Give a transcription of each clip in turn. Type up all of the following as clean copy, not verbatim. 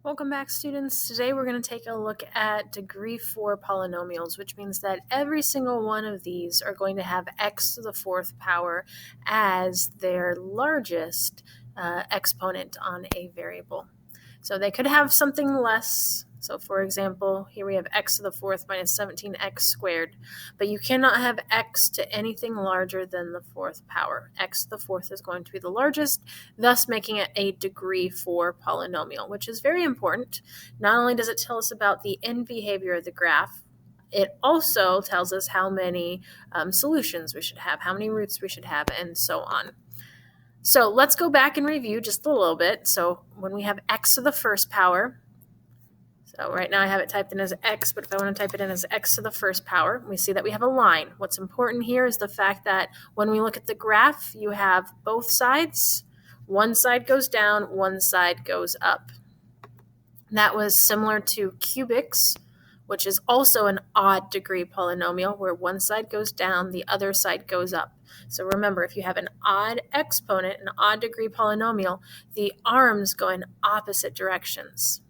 Welcome back, students. Today we're going to take a look at degree 4 polynomials, which means that every single one of these are going to have x to the fourth power as their largest exponent on a variable. So they could have something less. So for example, here we have x to the fourth minus 17x squared, but you cannot have x to anything larger than the fourth power. X to the fourth is going to be the largest, thus making it a degree 4 polynomial, which is very important. Not only does it tell us about the end behavior of the graph, it also tells us how many solutions we should have, how many roots we should have, and so on. So let's go back and review just a little bit. So when we have x to the first power, so right now I have it typed in as x, but if I want to type it in as x to the first power, we see that we have a line. What's important here is the fact that when we look at the graph, you have both sides. One side goes down, one side goes up. That was similar to cubics, which is also an odd degree polynomial where one side goes down, the other side goes up. So remember, if you have an odd exponent, an odd degree polynomial, the arms go in opposite directions.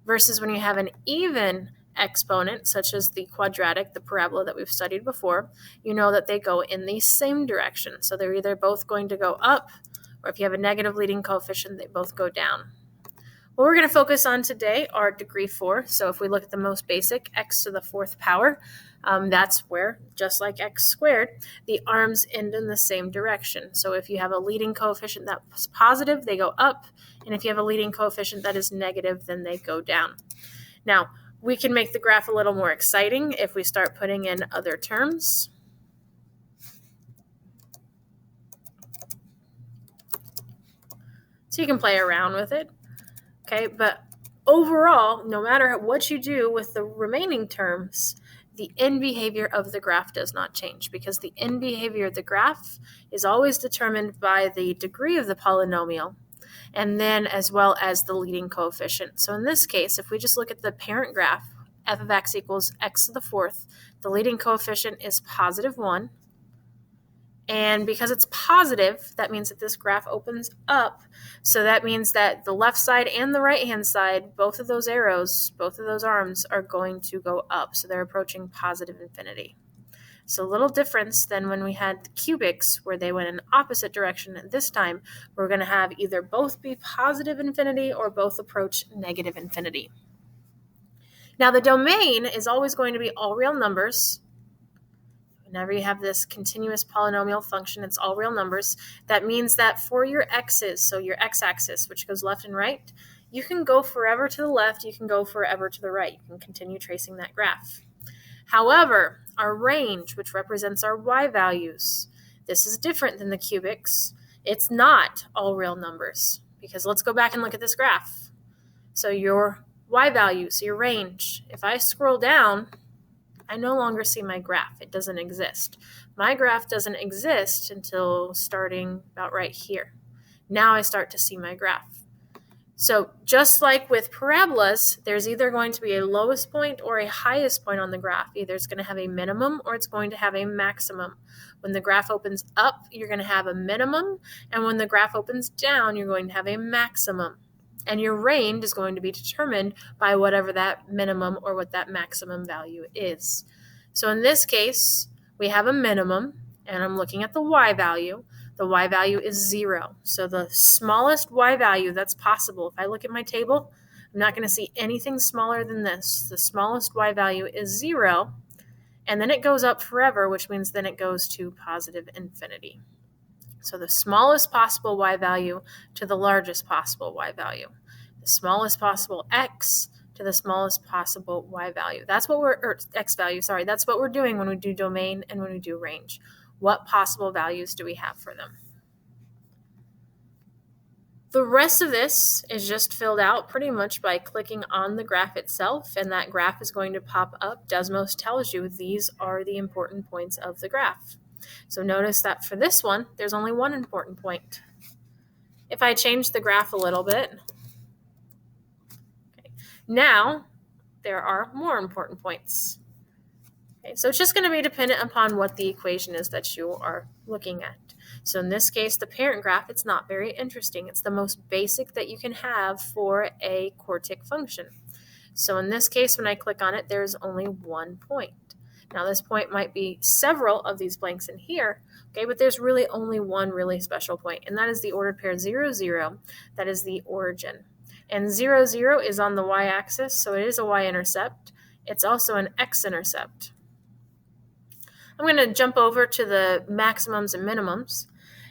Versus when you have an even exponent, such as the quadratic, the parabola that we've studied before, you know that they go in the same direction. So they're either both going to go up, or if you have a negative leading coefficient, they both go down. What we're going to focus on today are degree 4. So if we look at the most basic, x to the fourth power, that's where, just like x squared, the arms end in the same direction. So if you have a leading coefficient that's positive, they go up. And if you have a leading coefficient that is negative, then they go down. Now, we can make the graph a little more exciting if we start putting in other terms. So you can play around with it. Okay, but overall, no matter what you do with the remaining terms, the end behavior of the graph does not change because the end behavior of the graph is always determined by the degree of the polynomial and then as well as the leading coefficient. So in this case, if we just look at the parent graph, f of x equals x to the fourth, the leading coefficient is positive 1. And because it's positive, that means that this graph opens up. So that means that the left side and the right-hand side, both of those arrows, both of those arms are going to go up. So they're approaching positive infinity. So a little difference than when we had the cubics where they went in opposite direction. This time, we're going to have either both be positive infinity or both approach negative infinity. Now the domain is always going to be all real numbers. Whenever you have this continuous polynomial function, it's all real numbers. That means that for your x's, so your x-axis, which goes left and right, you can go forever to the left, you can go forever to the right. You can continue tracing that graph. However, our range, which represents our y values, this is different than the cubics. It's not all real numbers because let's go back and look at this graph. So your y value, so your range, if I scroll down, I no longer see my graph. It doesn't exist. My graph doesn't exist until starting about right here. Now I start to see my graph. So just like with parabolas, there's either going to be a lowest point or a highest point on the graph. Either it's going to have a minimum or it's going to have a maximum. When the graph opens up, you're going to have a minimum, and when the graph opens down, you're going to have a maximum. And your range is going to be determined by whatever that minimum or what that maximum value is. So in this case, we have a minimum, and I'm looking at the y value. The y value is 0. So the smallest y value that's possible, if I look at my table, I'm not going to see anything smaller than this. The smallest y value is 0, and then it goes up forever, which means then it goes to positive infinity. So the smallest possible y value to the largest possible y value. The smallest possible x to the smallest possible y value. That's what x value, that's what we're doing when we do domain and when we do range. What possible values do we have for them? The rest of this is just filled out pretty much by clicking on the graph itself, and that graph is going to pop up. Desmos tells you these are the important points of the graph. So notice that for this one, there's only one important point. If I change the graph a little bit, now there are more important points. Okay, so it's just going to be dependent upon what the equation is that you are looking at. So in this case, the parent graph, it's not very interesting. It's the most basic that you can have for a quartic function. So in this case, when I click on it, there's only one point. Now this point might be several of these blanks in here, okay, but there's really only one really special point, and that is the ordered pair 0, 0. That is the origin. And 0, 0 is on the y-axis, so it is a y-intercept. It's also an x-intercept. I'm going to jump over to the maximums and minimums.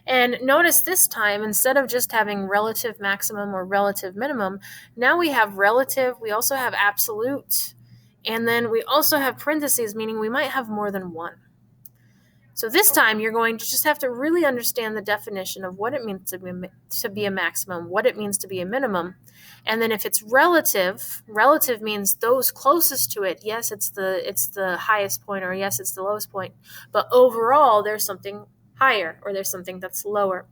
And notice this time, instead of just having relative maximum or relative minimum, now we have relative, we also have absolute, and then we also have parentheses, meaning we might have more than one. So this time you're going to just have to really understand the definition of what it means to be a maximum, what it means to be a minimum. And then if it's relative, relative means those closest to it. Yes, it's the highest point, or yes, it's the lowest point. But overall, there's something higher, or there's something that's lower.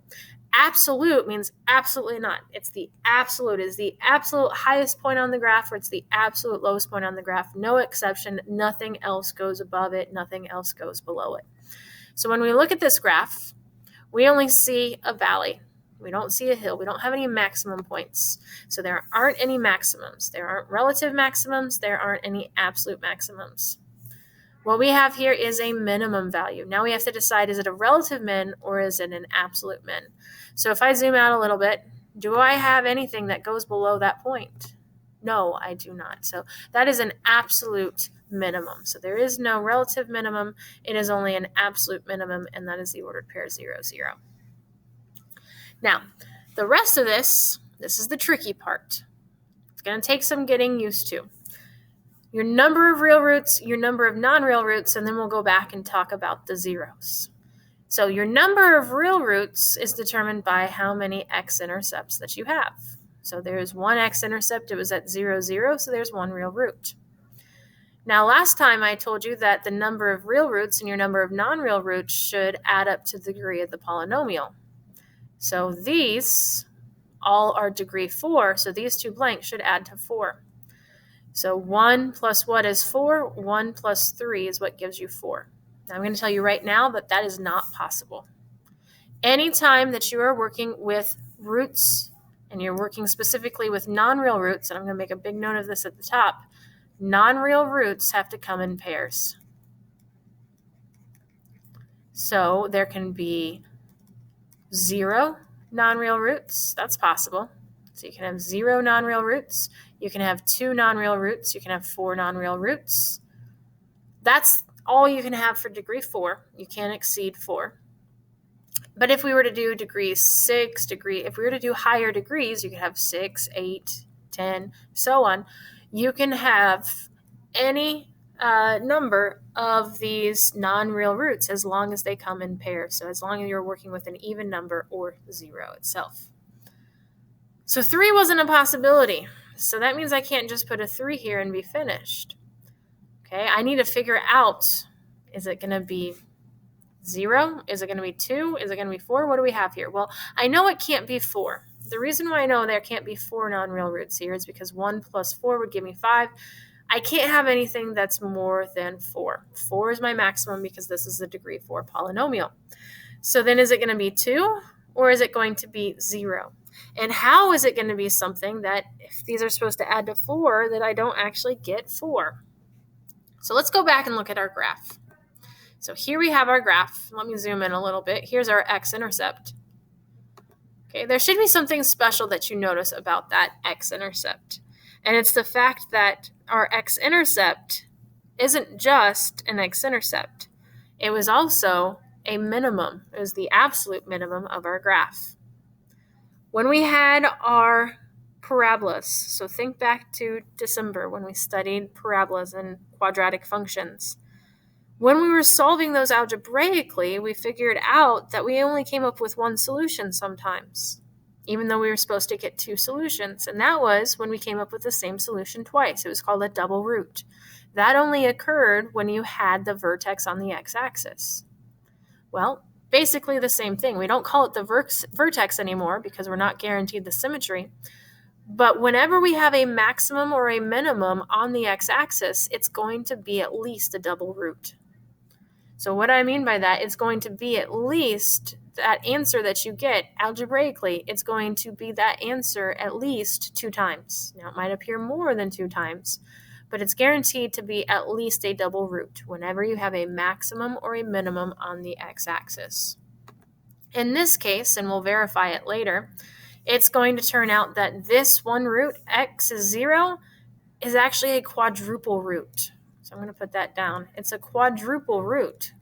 Absolute means absolutely not. It's the absolute. It's the absolute highest point on the graph, or it's the absolute lowest point on the graph. No exception. Nothing else goes above it. Nothing else goes below it. So when we look at this graph, we only see a valley. We don't see a hill. We don't have any maximum points. So there aren't any maximums. There aren't relative maximums. There aren't any absolute maximums. What we have here is a minimum value. Now we have to decide, is it a relative min or is it an absolute min? So if I zoom out a little bit, do I have anything that goes below that point? No, I do not. So that is an absolute minimum. So there is no relative minimum. It is only an absolute minimum, and that is the ordered pair 0, 0. Now, the rest of this is the tricky part. It's going to take some getting used to. Your number of real roots, your number of non-real roots, and then we'll go back and talk about the zeros. So your number of real roots is determined by how many x-intercepts that you have. So there's one x-intercept, it was at 0, 0, so there's one real root. Now, last time I told you that the number of real roots and your number of non-real roots should add up to the degree of the polynomial. So these all are degree 4, so these two blanks should add to 4. So 1 plus what is 4? 1 plus 3 is what gives you 4. Now, I'm going to tell you right now that that is not possible. Anytime that you are working with roots and you're working specifically with non-real roots, and I'm going to make a big note of this at the top, non-real roots have to come in pairs. So there can be 0 non-real roots. That's possible. So you can have 0 non-real roots. You can have 2 non-real roots. You can have 4 non-real roots. That's all you can have for degree 4. You can't exceed 4. But if we were to do degree 6, if we were to do higher degrees, you could have 6, 8, 10, so on. You can have any number of these non-real roots as long as they come in pairs. So as long as you're working with an even number or 0 itself. So 3 wasn't a possibility. So that means I can't just put a 3 here and be finished. Okay, I need to figure out, is it going to be 0? Is it going to be 2? Is it going to be 4? What do we have here? Well, I know it can't be 4. The reason why I know there can't be 4 non-real roots here is because 1 plus 4 would give me 5. I can't have anything that's more than 4. 4 is my maximum because this is the degree 4 polynomial. So then is it going to be 2 or is it going to be 0? And how is it going to be something that, if these are supposed to add to 4, that I don't actually get 4? So let's go back and look at our graph. So here we have our graph. Let me zoom in a little bit. Here's our x-intercept. Okay, there should be something special that you notice about that x-intercept. And it's the fact that our x-intercept isn't just an x-intercept. It was also a minimum. It was the absolute minimum of our graph. When we had our parabolas, so think back to December when we studied parabolas and quadratic functions. When we were solving those algebraically, we figured out that we only came up with one solution sometimes, even though we were supposed to get 2 solutions. And that was when we came up with the same solution twice. It was called a double root. That only occurred when you had the vertex on the x-axis. Well, basically the same thing. We don't call it the vertex anymore because we're not guaranteed the symmetry. But whenever we have a maximum or a minimum on the x-axis, it's going to be at least a double root. So what I mean by that, it's going to be at least that answer that you get algebraically, it's going to be that answer at least 2 times. Now, it might appear more than 2 times, but it's guaranteed to be at least a double root whenever you have a maximum or a minimum on the x-axis. In this case, and we'll verify it later, it's going to turn out that this one root, x is 0, is actually a quadruple root. So I'm going to put that down. It's a quadruple root.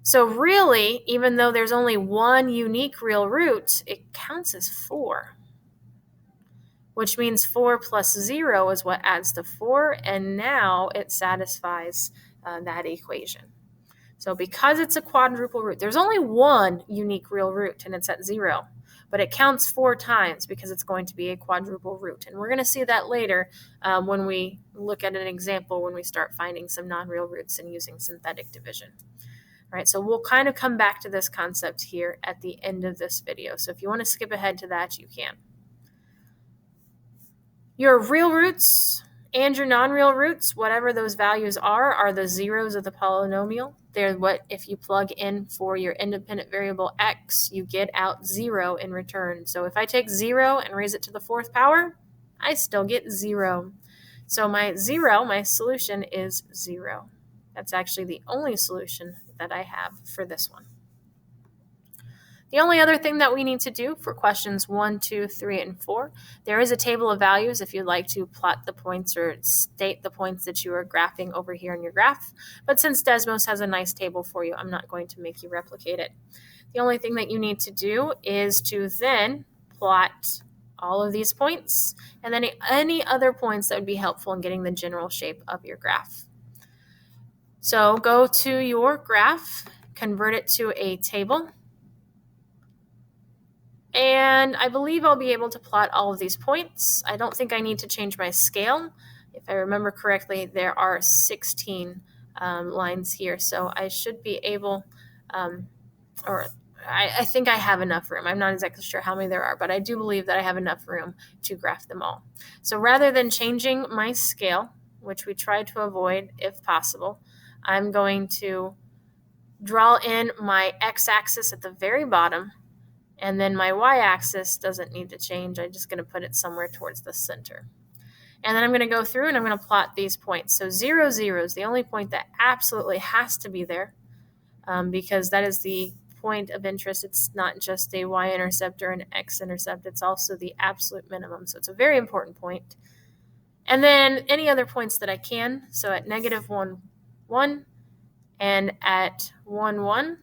So really, even though there's only one unique real root, it counts as 4, which means 4 plus 0 is what adds to 4, and now it satisfies that equation. So because it's a quadruple root, there's only one unique real root, and it's at 0, but it counts 4 times because it's going to be a quadruple root. And we're going to see that later when we look at an example when we start finding some non-real roots and using synthetic division. All right, so we'll kind of come back to this concept here at the end of this video. So if you want to skip ahead to that, you can. Your real roots and your non-real roots, whatever those values are the zeros of the polynomial. They're what, if you plug in for your independent variable x, you get out 0 in return. So if I take 0 and raise it to the 4th power, I still get 0. So my solution is 0. That's actually the only solution that I have for this one. The only other thing that we need to do for questions 1, 2, 3, and 4, there is a table of values if you'd like to plot the points or state the points that you are graphing over here in your graph. But since Desmos has a nice table for you, I'm not going to make you replicate it. The only thing that you need to do is to then plot all of these points and then any other points that would be helpful in getting the general shape of your graph. So go to your graph, convert it to a table, and I believe I'll be able to plot all of these points. I don't think I need to change my scale. If I remember correctly, there are 16 lines here, so I should be able, I think I have enough room. I'm not exactly sure how many there are, but I do believe that I have enough room to graph them all. So rather than changing my scale, which we try to avoid if possible, I'm going to draw in my x-axis at the very bottom, and then my y-axis doesn't need to change. I'm just going to put it somewhere towards the center. And then I'm going to go through and I'm going to plot these points. So 0, 0 is the only point that absolutely has to be there because that is the point of interest. It's not just a y-intercept or an x-intercept. It's also the absolute minimum. So it's a very important point. And then any other points that I can. So at -1, 1, and at 1, 1,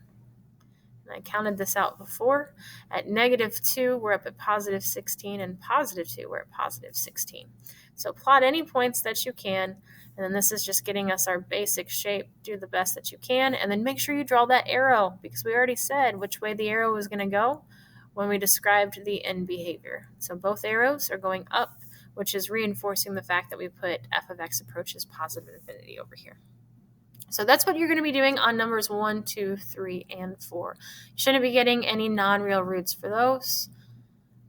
I counted this out before. At -2, we're up at +16, and +2, we're at +16. So plot any points that you can, and then this is just getting us our basic shape. Do the best that you can, and then make sure you draw that arrow, because we already said which way the arrow was going to go when we described the end behavior. So both arrows are going up, which is reinforcing the fact that we put f of x approaches positive infinity over here. So that's what you're going to be doing on numbers 1, 2, 3, and 4. You shouldn't be getting any non-real roots for those.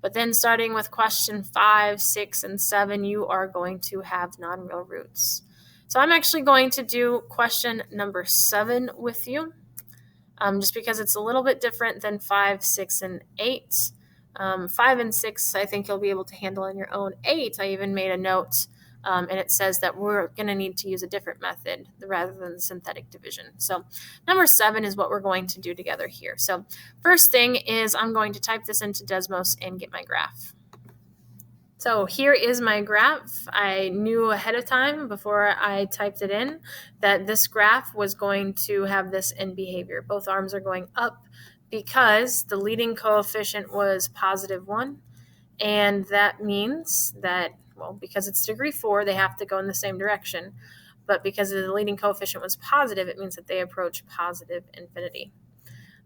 But then starting with question 5, 6, and 7, you are going to have non-real roots. So I'm actually going to do question number 7 with you, just because it's a little bit different than 5, 6, and 8. 5 and 6, I think you'll be able to handle on your own. 8, I even made a note. And it says that we're going to need to use a different method rather than synthetic division. So number 7 is what we're going to do together here. So first thing is I'm going to type this into Desmos and get my graph. So here is my graph. I knew ahead of time before I typed it in that this graph was going to have this end behavior. Both arms are going up because the leading coefficient was +1. And that means that, well, because it's degree 4, they have to go in the same direction. But because the leading coefficient was positive, it means that they approach positive infinity.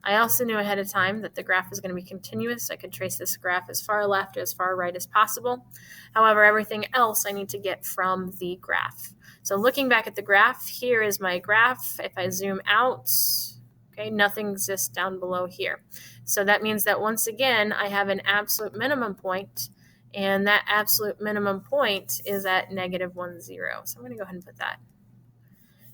I also knew ahead of time that the graph was going to be continuous. I could trace this graph as far left as far right as possible. However, everything else I need to get from the graph. So looking back at the graph, here is my graph. If I zoom out, okay, nothing exists down below here. So that means that once again, I have an absolute minimum point, and that absolute minimum point is at -1, 0. So I'm going to go ahead and put that.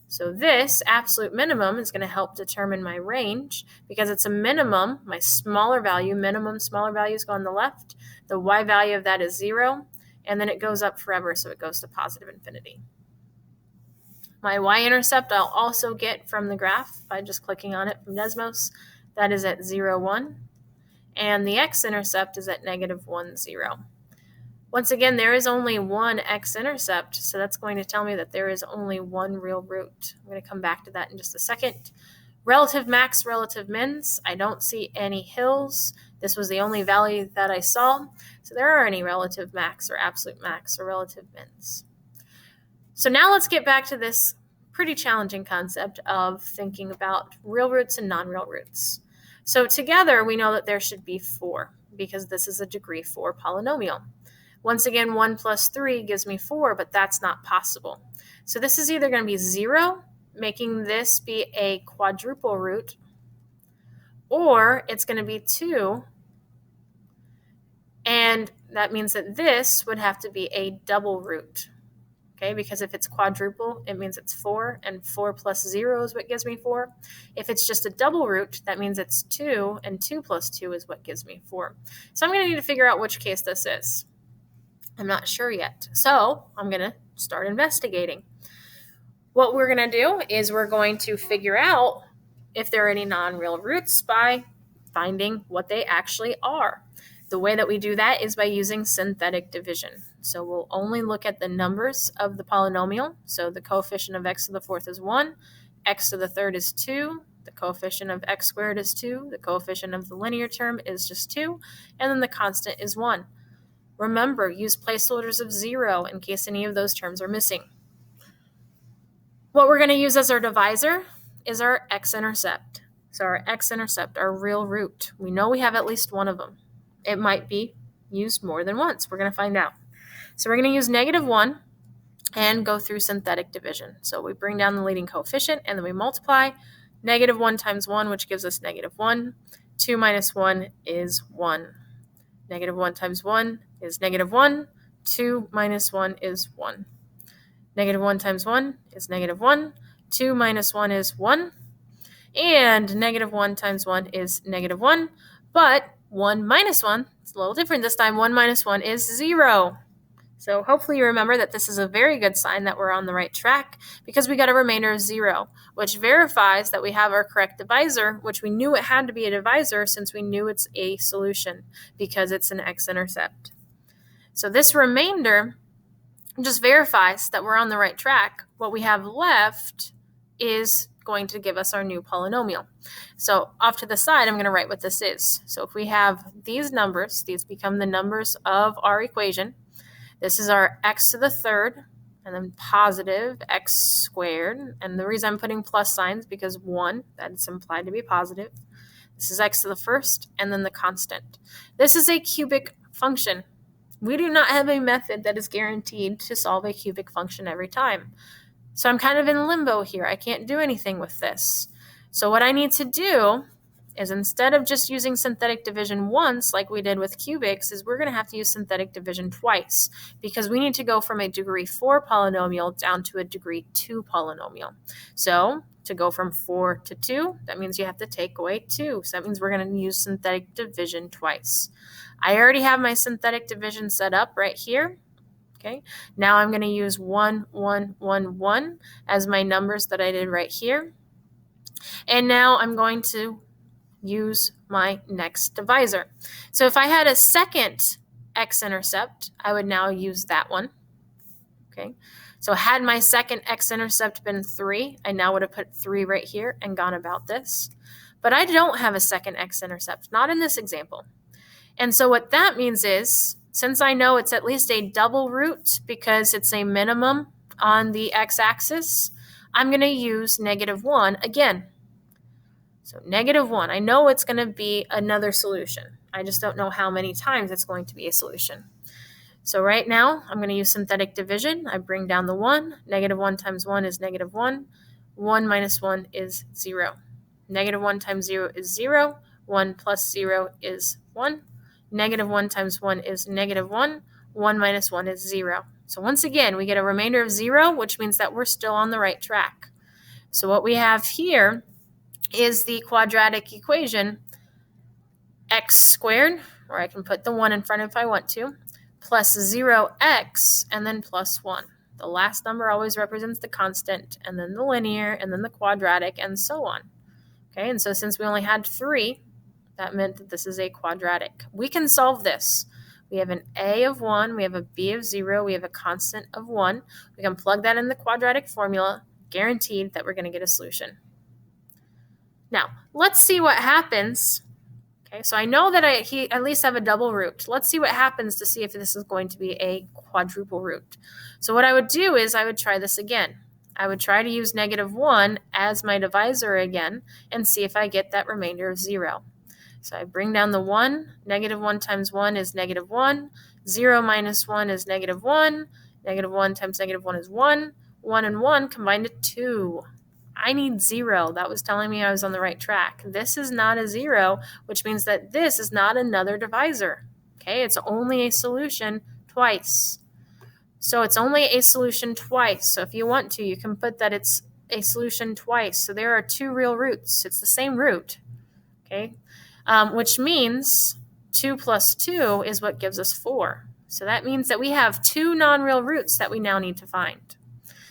So this absolute minimum is going to help determine my range because it's a minimum, my smaller value, minimum smaller values go on the left. The y value of that is 0, and then it goes up forever, so it goes to positive infinity. My y-intercept I'll also get from the graph by just clicking on it from Desmos. That is at 0, 1. And the x-intercept is at negative 1, 0. Once again, there is only one x-intercept, so that's going to tell me that there is only one real root. I'm going to come back to that in just a second. Relative max, relative mins. I don't see any hills. This was the only valley that I saw. So there are any relative max or absolute max or relative mins. So now let's get back to this pretty challenging concept of thinking about real roots and non-real roots. So together we know that there should be 4 because this is a degree 4 polynomial. Once again, 1 plus 3 gives me 4, but that's not possible. So this is either going to be 0, making this be a quadruple root, or it's going to be 2, and that means that this would have to be a double root. Okay, because if it's quadruple, it means it's 4, and 4 plus 0 is what gives me 4. If it's just a double root, that means it's 2, and 2 plus 2 is what gives me 4. So I'm going to need to figure out which case this is. I'm not sure yet. So I'm going to start investigating. What we're going to do is we're going to figure out if there are any non-real roots by finding what they actually are. The way that we do that is by using synthetic division. So we'll only look at the numbers of the polynomial. So the coefficient of x to the fourth is 1, x to the third is 2, the coefficient of x squared is 2, the coefficient of the linear term is just 2, and then the constant is 1. Remember, use placeholders of 0 in case any of those terms are missing. What we're going to use as our divisor is our x-intercept. So our x-intercept, our real root. We know we have at least one of them. It might be used more than once. We're going to find out. So we're going to use negative 1 and go through synthetic division. So we bring down the leading coefficient and then we multiply. Negative 1 times 1, which gives us negative 1. 2 minus 1 is 1. Negative 1 times 1 is negative 1. 2 minus 1 is 1. Negative 1 times 1 is negative 1. 2 minus 1 is 1. And negative 1 times 1 is negative 1. But 1 minus 1, it's a little different this time. 1 minus 1 is 0. So hopefully you remember that this is a very good sign that we're on the right track because we got a remainder of 0, which verifies that we have our correct divisor, which we knew it had to be a divisor since we knew it's a solution because it's an x-intercept. So this remainder just verifies that we're on the right track. What we have left is going to give us our new polynomial. So off to the side, I'm going to write what this is. So if we have these numbers, these become the numbers of our equation. This is our x to the third, and then positive x squared. And the reason I'm putting plus signs because 1, that's implied to be positive. This is x to the first, and then the constant. This is a cubic function. We do not have a method that is guaranteed to solve a cubic function every time. So I'm kind of in limbo here. I can't do anything with this. So what I need to do is instead of just using synthetic division once like we did with cubics, is we're going to have to use synthetic division twice because we need to go from a degree 4 polynomial down to a degree 2 polynomial. So to go from 4 to 2, that means you have to take away 2. So that means we're going to use synthetic division twice. I already have my synthetic division set up right here. Okay, now I'm going to use 1, 1, 1, 1 as my numbers that I did right here. And now I'm going to use my next divisor. So if I had a second x-intercept, I would now use that one. Okay, so had my second x-intercept been 3, I now would have put 3 right here and gone about this. But I don't have a second x-intercept, not in this example. And so what that means is, since I know it's at least a double root because it's a minimum on the x-axis, I'm going to use negative 1 again. So negative 1, I know it's going to be another solution. I just don't know how many times it's going to be a solution. So right now, I'm going to use synthetic division. I bring down the 1. Negative 1 times 1 is negative 1. 1 minus 1 is 0. Negative 1 times 0 is 0. 1 plus 0 is 1. Negative 1 times 1 is negative 1. 1 minus 1 is 0. So once again, we get a remainder of 0, which means that we're still on the right track. So what we have here is the quadratic equation x squared, or I can put the 1 in front if I want to, plus 0x, and then plus 1. The last number always represents the constant, and then the linear, and then the quadratic, and so on. Okay, and so since we only had 3, that meant that this is a quadratic. We can solve this. We have an a of 1, we have a b of 0, we have a constant of 1. We can plug that in the quadratic formula, guaranteed that we're going to get a solution. Now, let's see what happens. Okay, so I know that I at least have a double root. Let's see what happens to see if this is going to be a quadruple root. So what I would do is I would try this again. I would try to use -1 as my divisor again and see if I get that remainder of 0. So I bring down the 1. -1 times 1 is -1. 0 minus 1 is -1. -1 times -1 is 1. 1 and 1 combined to 2. I need 0. That was telling me I was on the right track. This is not a 0, which means that this is not another divisor. Okay, it's only a solution twice. So it's only a solution twice. So if you want to, you can put that it's a solution twice. So there are 2 real roots. It's the same root. Okay, which means 2 plus 2 is what gives us 4. So that means that we have 2 non-real roots that we now need to find.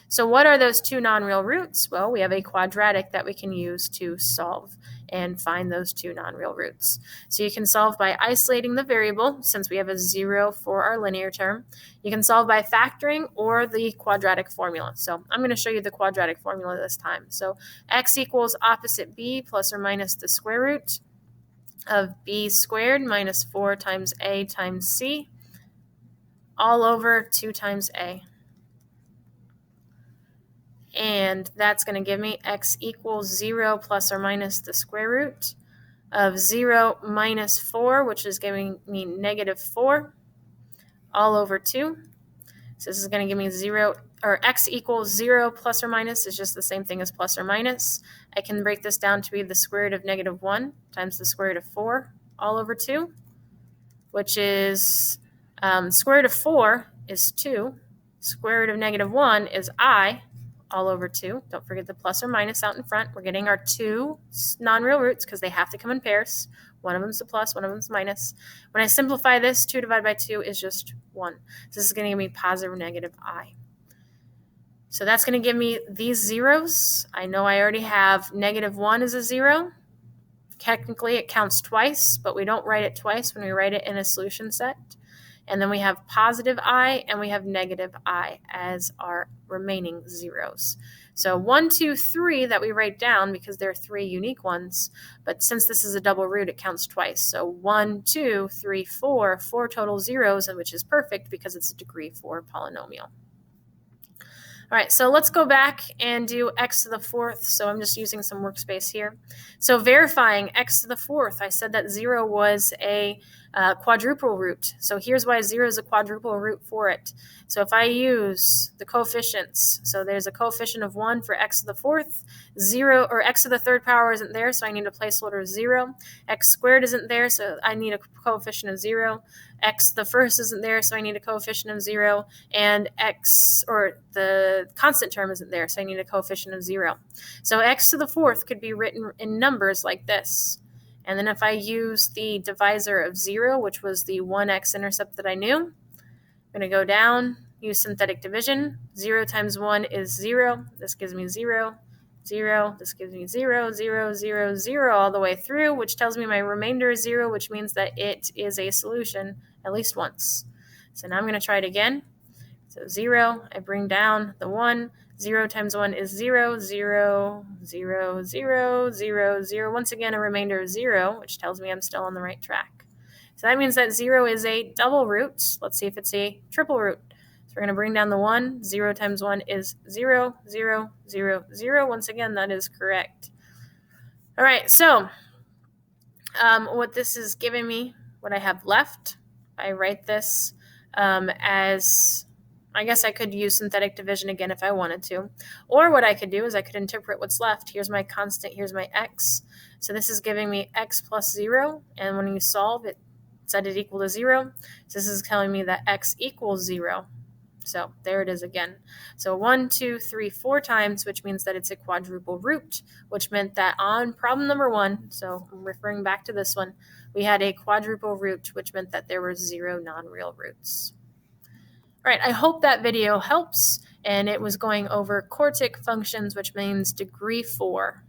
So what are those 2 non-real roots? Well, we have a quadratic that we can use to solve and find those 2 non-real roots. So you can solve by isolating the variable, since we have a 0 for our linear term. You can solve by factoring or the quadratic formula. So I'm going to show you the quadratic formula this time. So x equals opposite b plus or minus the square root of b squared minus 4 times a times c all over 2 times a. And that's going to give me x equals 0 plus or minus the square root of 0 minus 4, which is giving me -4, all over 2. So this is going to give me 0, or x equals 0 plus or minus is just the same thing as plus or minus. I can break this down to be the square root of -1 times the square root of 4, all over 2, which is square root of 4 is 2. Square root of -1 is I, all over 2. Don't forget the plus or minus out in front. We're getting our 2 non-real roots because they have to come in pairs. One of them's a plus, one of them's minus. When I simplify this, 2 divided by 2 is just 1. So this is going to give me positive or negative I. So that's going to give me these zeros. I know I already have -1 is a 0. Technically, it counts twice, but we don't write it twice when we write it in a solution set. And then we have positive I and we have negative I as our remaining zeros. So 1, 2, 3 that we write down because there are 3 unique ones. But since this is a double root, it counts twice. So 1, 2, 3, 4, 4 total zeros, and which is perfect because it's a degree 4 polynomial. All right, so let's go back and do x to the 4th. So I'm just using some workspace here. So verifying x to the 4th, I said that 0 was a quadruple root. So here's why 0 is a quadruple root for it. So if I use the coefficients, so there's a coefficient of 1 for x to the 4th, 0, or x to the 3rd power isn't there, so I need a placeholder of 0. X squared isn't there, so I need a coefficient of 0. X to the 1st isn't there, so I need a coefficient of 0. And x, or the constant term isn't there, so I need a coefficient of 0. So x to the 4th could be written in numbers like this. And then if I use the divisor of 0, which was the 1x intercept that I knew, I'm going to go down, use synthetic division. 0 times 1 is 0. This gives me 0, 0. This gives me 0, 0, 0, 0 all the way through, which tells me my remainder is 0, which means that it is a solution at least once. So now I'm going to try it again. So 0, I bring down the 1. 0 times 1 is 0, 0, 0, 0, 0, 0. Once again, a remainder of 0, which tells me I'm still on the right track. So that means that 0 is a double root. Let's see if it's a triple root. So we're going to bring down the 1. 0 times 1 is 0, 0, 0, 0. Once again, that is correct. All right, so what this is giving me, what I have left, I write this as... I guess I could use synthetic division again if I wanted to. Or what I could do is I could interpret what's left. Here's my constant, here's my x. So this is giving me x plus 0. And when you solve it, set it equal to 0. So this is telling me that x equals 0. So there it is again. So 1, 2, 3, 4 times, which means that it's a quadruple root, which meant that on problem number 1, so I'm referring back to this one, we had a quadruple root, which meant that there were 0 non-real roots. All right, I hope that video helps, and it was going over quartic functions, which means degree 4.